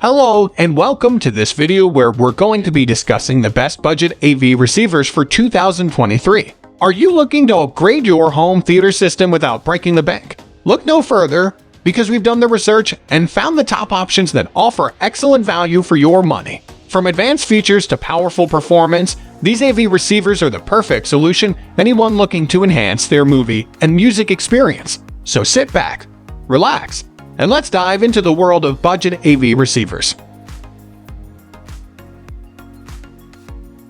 Hello and welcome to this video where we're going to be discussing the best budget AV receivers for 2023. Are you looking to upgrade your home theater system without breaking the bank? Look no further, because we've done the research and found the top options that offer excellent value for your money. From advanced features to powerful performance, these AV receivers are the perfect solution for anyone looking to enhance their movie and music experience. So sit back, relax, and let's dive into the world of budget AV receivers.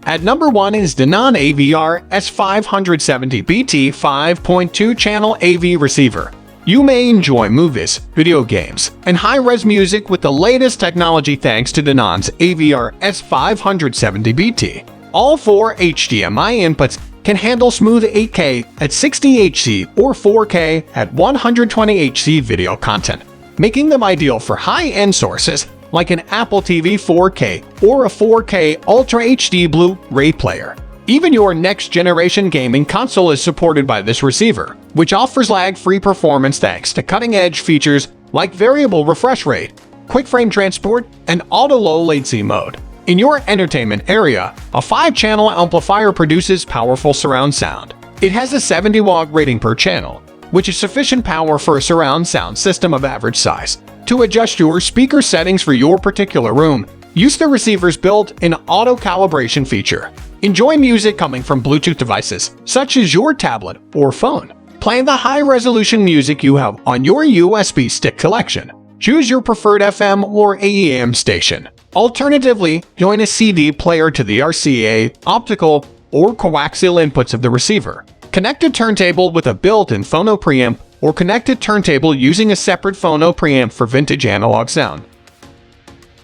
At number 1 is Denon AVR-S570BT 5.2 channel AV receiver. You may enjoy movies, video games, and high-res music with the latest technology thanks to Denon's AVR-S570BT. All 4 HDMI inputs can handle smooth 8K at 60Hz or 4K at 120Hz video content, making them ideal for high-end sources like an Apple TV 4K or a 4K Ultra HD Blu-ray player. Even your next-generation gaming console is supported by this receiver, which offers lag-free performance thanks to cutting-edge features like variable refresh rate, quick frame transport, and auto-low latency mode. In your entertainment area, a 5-channel amplifier produces powerful surround sound. It has a 70-watt rating per channel, which is sufficient power for a surround sound system of average size. To adjust your speaker settings for your particular room, use the receiver's built-in auto-calibration feature. Enjoy music coming from Bluetooth devices, such as your tablet or phone. Play the high-resolution music you have on your USB stick collection. Choose your preferred FM or AM station. Alternatively, join a CD player to the RCA, optical, or coaxial inputs of the receiver. Connect a turntable with a built-in phono preamp, or connect a turntable using a separate phono preamp for vintage analog sound.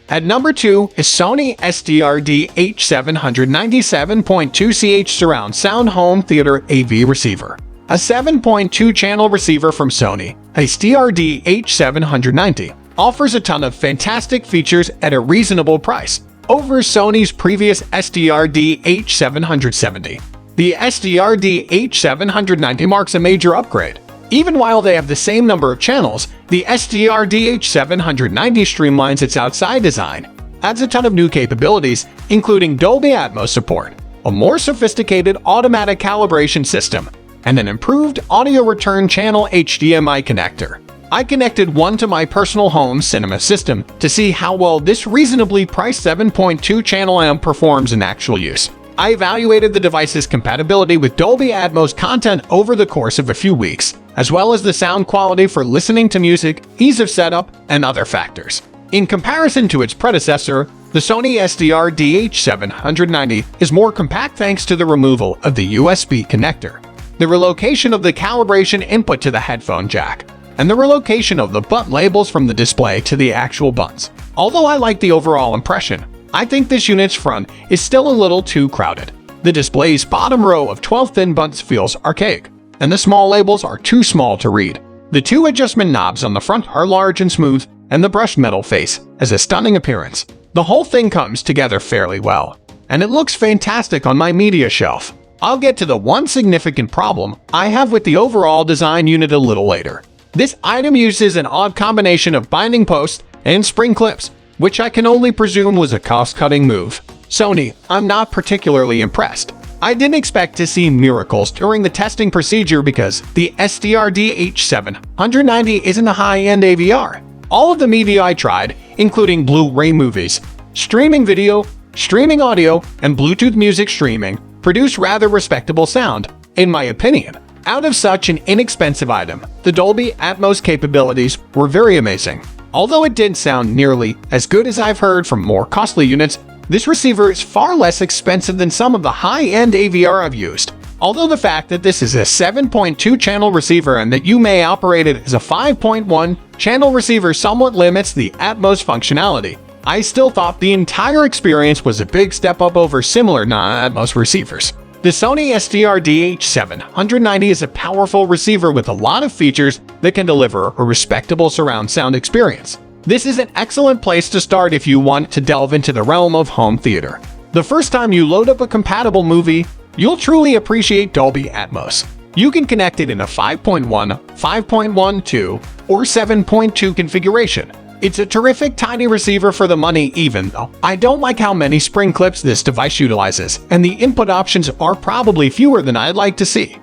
At number 2 is Sony STR-DH790 7.2 CH surround sound home theater AV receiver. A 7.2-channel receiver from Sony, STR-DH790, offers a ton of fantastic features at a reasonable price over Sony's previous STR-DH770. The STR-DH790 marks a major upgrade. Even while they have the same number of channels, the STR-DH790 streamlines its outside design, adds a ton of new capabilities, including Dolby Atmos support, a more sophisticated automatic calibration system, and an improved audio return channel HDMI connector. I connected one to my personal home cinema system to see how well this reasonably priced 7.2-channel amp performs in actual use. I evaluated the device's compatibility with Dolby Atmos content over the course of a few weeks, as well as the sound quality for listening to music, ease of setup, and other factors. In comparison to its predecessor, the Sony STR-DH790 is more compact thanks to the removal of the USB connector, the relocation of the calibration input to the headphone jack, and the relocation of the button labels from the display to the actual buttons. Although I like the overall impression, I think this unit's front is still a little too crowded. The display's bottom row of 12 thin buttons feels archaic, and the small labels are too small to read. The 2 adjustment knobs on the front are large and smooth, and the brushed metal face has a stunning appearance. The whole thing comes together fairly well, and it looks fantastic on my media shelf. I'll get to the one significant problem I have with the overall design unit a little later. This item uses an odd combination of binding posts and spring clips, which I can only presume was a cost-cutting move. Sony, I'm not particularly impressed. I didn't expect to see miracles during the testing procedure because the STR-DH790 isn't a high-end AVR. All of the media I tried, including Blu-ray movies, streaming video, streaming audio, and Bluetooth music streaming, produce rather respectable sound, in my opinion. Out of such an inexpensive item, the Dolby Atmos capabilities were very amazing. Although it didn't sound nearly as good as I've heard from more costly units, this receiver is far less expensive than some of the high-end AVR I've used. Although the fact that this is a 7.2-channel receiver and that you may operate it as a 5.1-channel receiver somewhat limits the Atmos functionality, I still thought the entire experience was a big step up over similar non-Atmos receivers. The Sony STR-DH790 is a powerful receiver with a lot of features that can deliver a respectable surround sound experience. This is an excellent place to start if you want to delve into the realm of home theater. The first time you load up a compatible movie, you'll truly appreciate Dolby Atmos. You can connect it in a 5.1, 5.12, or 7.2 configuration. It's a terrific tiny receiver for the money, even though I don't like how many spring clips this device utilizes, and the input options are probably fewer than I'd like to see.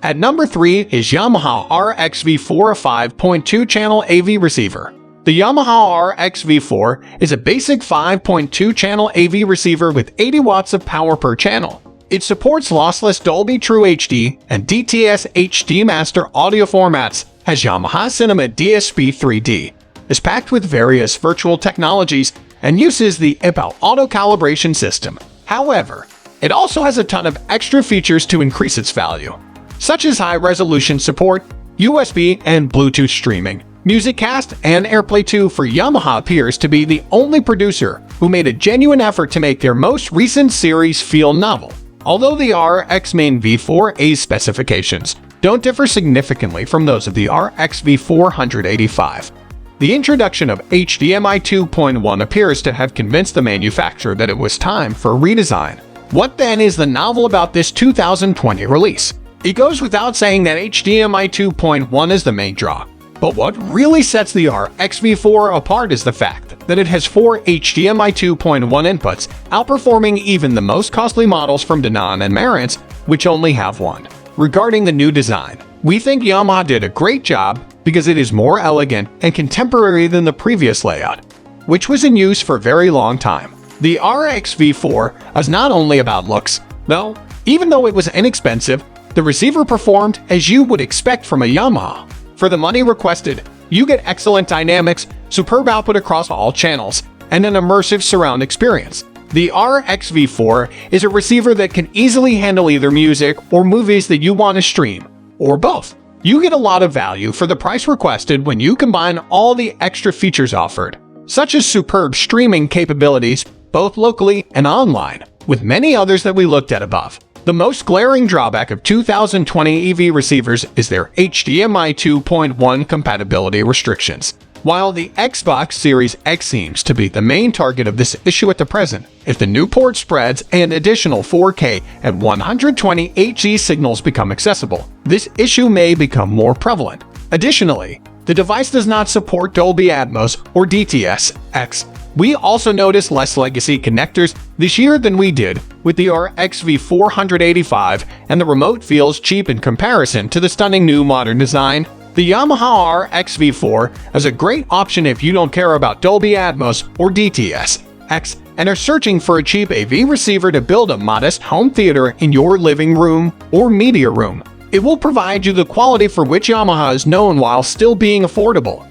At number 3 is Yamaha RXV4, a 5.2-channel AV receiver. The Yamaha RXV4 is a basic 5.2-channel AV receiver with 80 watts of power per channel. It supports lossless Dolby True HD and DTS HD Master audio formats, has Yamaha Cinema DSP 3D, is packed with various virtual technologies, and uses the IPAL auto calibration system. However, it also has a ton of extra features to increase its value, such as high-resolution support, USB and Bluetooth streaming, MusicCast, and AirPlay 2. For Yamaha appears to be the only producer who made a genuine effort to make their most recent series feel novel. Although the RX Main V4A's specifications don't differ significantly from those of the RX V485, the introduction of HDMI 2.1 appears to have convinced the manufacturer that it was time for a redesign. What then is the novel about this 2020 release? It goes without saying that HDMI 2.1 is the main draw, but what really sets the RX V4 apart is the fact that it has 4 HDMI 2.1 inputs, outperforming even the most costly models from Denon and Marantz, which only have one. Regarding the new design, we think Yamaha did a great job because it is more elegant and contemporary than the previous layout, which was in use for a very long time. The RX V4 is not only about looks, though. Even though it was inexpensive, the receiver performed as you would expect from a Yamaha. For the money requested, you get excellent dynamics, superb output across all channels, and an immersive surround experience. The RX V4 is a receiver that can easily handle either music or movies that you want to stream, or both. You get a lot of value for the price requested when you combine all the extra features offered, such as superb streaming capabilities, both locally and online, with many others that we looked at above. The most glaring drawback of 2020 EV receivers is their HDMI 2.1 compatibility restrictions. While the Xbox Series X seems to be the main target of this issue at the present, if the new port spreads and additional 4K and 120 Hz signals become accessible, this issue may become more prevalent. Additionally, the device does not support Dolby Atmos or DTS-X. We also noticed less legacy connectors this year than we did with the RX V485, and the remote feels cheap in comparison to the stunning new modern design. The Yamaha RX V4 is a great option if you don't care about Dolby Atmos or DTS-X and are searching for a cheap AV receiver to build a modest home theater in your living room or media room. It will provide you the quality for which Yamaha is known while still being affordable.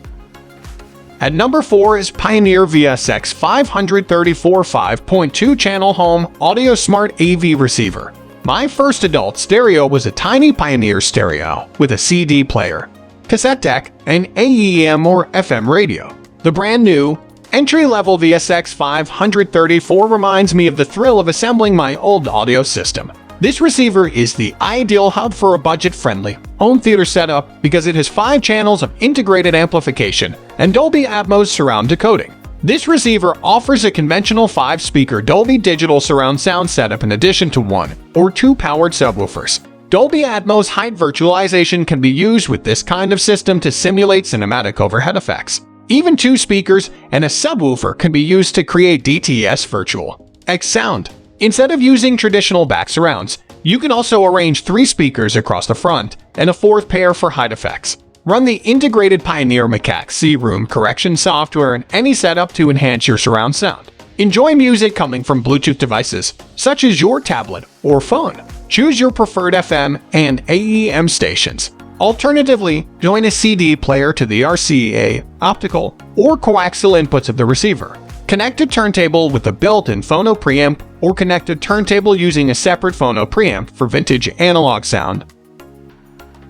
At number 4 is Pioneer VSX534 5.2-channel home audio smart AV receiver. My first adult stereo was a tiny Pioneer stereo with a CD player, cassette deck, and AEM or FM radio. The brand new, entry-level VSX534 reminds me of the thrill of assembling my old audio system. This receiver is the ideal hub for a budget-friendly home theater setup because it has 5 channels of integrated amplification and Dolby Atmos surround decoding. This receiver offers a conventional 5-speaker Dolby Digital surround sound setup in addition to 1 or 2 powered subwoofers. Dolby Atmos height virtualization can be used with this kind of system to simulate cinematic overhead effects. Even 2 speakers and a subwoofer can be used to create DTS Virtual X sound. Instead of using traditional back surrounds, you can also arrange 3 speakers across the front and a 4th pair for height effects. Run the integrated Pioneer Macaque C room correction software in any setup to enhance your surround sound. Enjoy music coming from Bluetooth devices, such as your tablet or phone. Choose your preferred FM and AEM stations. Alternatively, join a CD player to the RCA, optical, or coaxial inputs of the receiver. Connect a turntable with a built-in phono preamp, or connect a turntable using a separate phono preamp for vintage analog sound.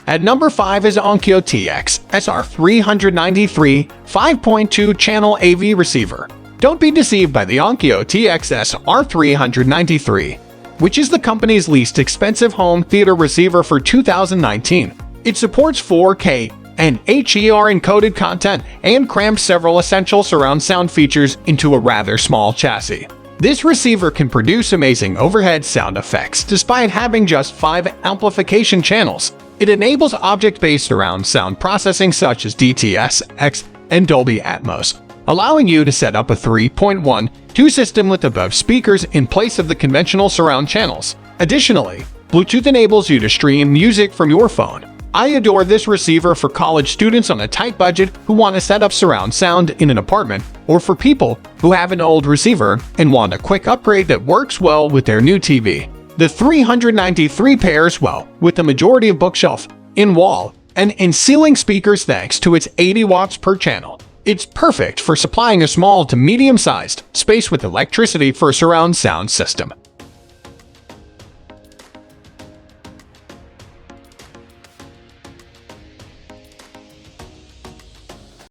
At number 5 is Onkyo TX-SR393 5.2-channel AV receiver. Don't be deceived by the Onkyo TX-SR393, which is the company's least expensive home theater receiver for 2019. It supports 4K and HER encoded content and crammed several essential surround sound features into a rather small chassis. This receiver can produce amazing overhead sound effects despite having just 5 amplification channels. It enables object-based surround sound processing such as DTS-X and Dolby Atmos, allowing you to set up a 3.1/2 system with above speakers in place of the conventional surround channels. Additionally, Bluetooth enables you to stream music from your phone. I adore this receiver for college students on a tight budget who want to set up surround sound in an apartment, or for people who have an old receiver and want a quick upgrade that works well with their new TV. The 393 pairs well with the majority of bookshelf, in-wall, and in-ceiling speakers thanks to its 80 watts per channel. It's perfect for supplying a small to medium-sized space with electricity for a surround sound system.